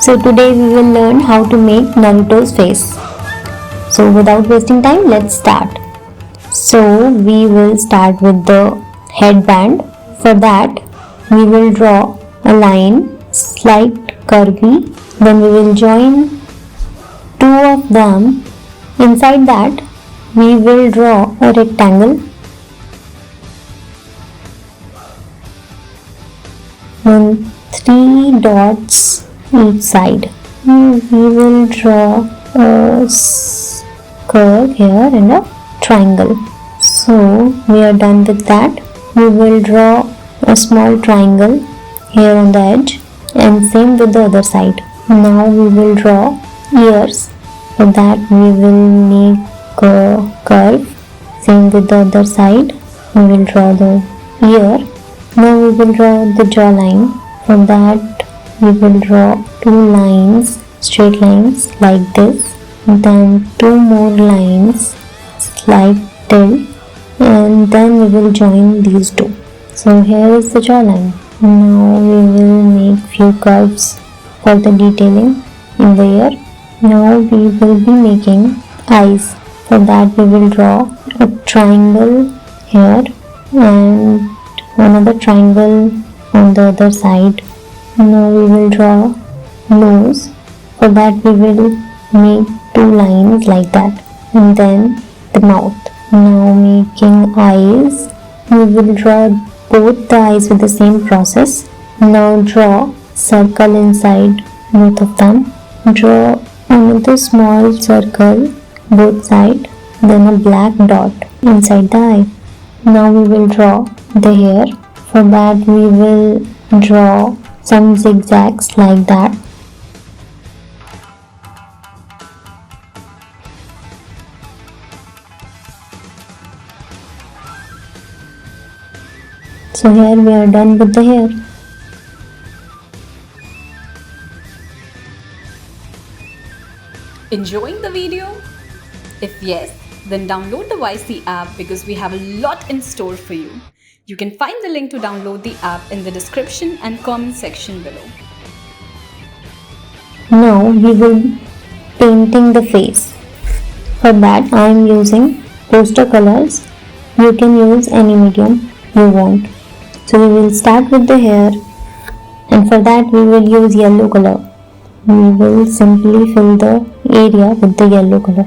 So today we will learn how to make Naruto's face. So without wasting time, let's start. So we will start with the headband. For that, we will draw a line, slight curvy. Then we will join two of them. Inside that, we will draw a rectangle. Then three dots each side. We will draw a curve here and a triangle. So we are done with that. We will draw a small triangle here on the edge and same with the other side. Now we will draw ears. For that we will make a curve. Same with the other side. We will draw the ear. Now we will draw the jawline. For that we will draw two lines, straight lines like this. Then two more lines, slight tilt, and then we will join these two. So here is the jawline. Now we will make few curves for the detailing in the ear. Now we will be making eyes. For that we will draw a triangle here and another triangle on the other side. Now we will draw nose. For that we will make two lines like that and then the mouth. Now making eyes, we will draw both the eyes with the same process. Now draw circle inside both of them. Draw another small circle both sides, then a black dot inside the eye. Now we will draw the hair. For that we will draw some zigzags like that. So here we are done with the hair. Enjoying the video? If yes, then download the YC app because we have a lot in store for you. You can find the link to download the app in the description and comment section below. Now we will painting the face. For that I am using poster colors. You can use any medium you want. So we will start with the hair, and for that we will use yellow color. We will simply fill the area with the yellow color.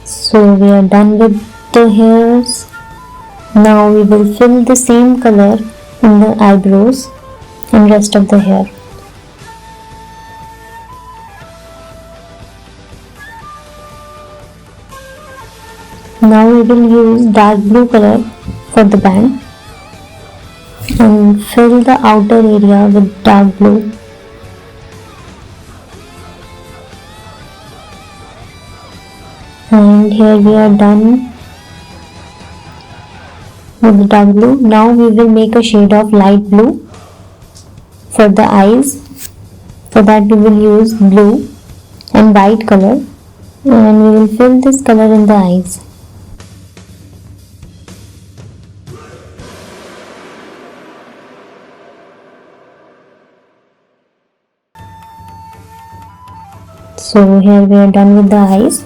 So we are done with the hairs. Now we will fill the same color in the eyebrows and rest of the hair. Now we will use dark blue color for the band and fill the outer area with dark blue. And here we are done with the dark blue. Now we will make a shade of light blue for the eyes. For that we will use blue and white color, and we will fill this color in the eyes. So here we are done with the eyes.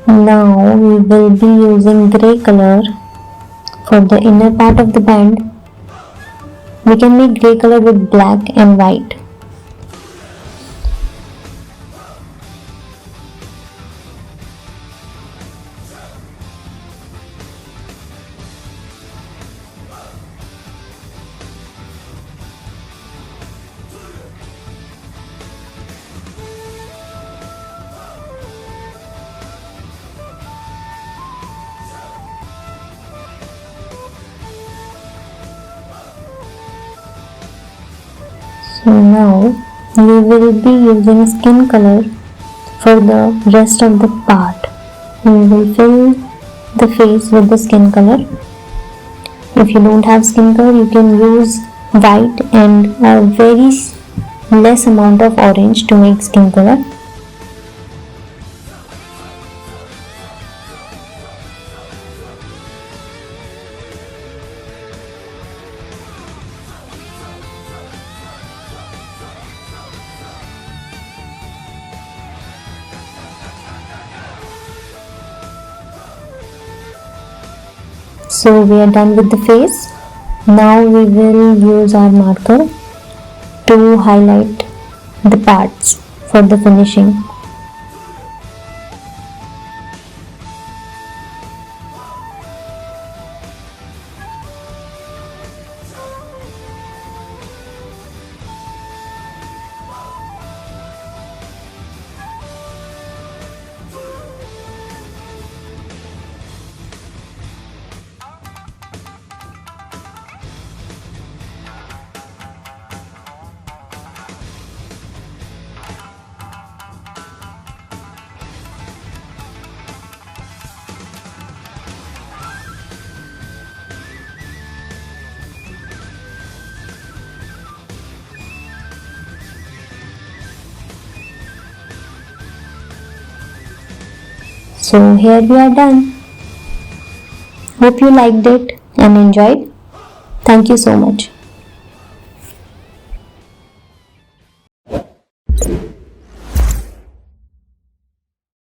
Now we will be using grey color for the inner part of the band. We can make grey color with black and white. So now we will be using skin color for the rest of the part. We will fill the face with the skin color. If you don't have skin color, you can use white and a very less amount of orange to make skin color. So we are done with the face. Now we will use our marker to highlight the parts for the finishing. So here we are done. Hope you liked it and enjoyed. Thank you so much.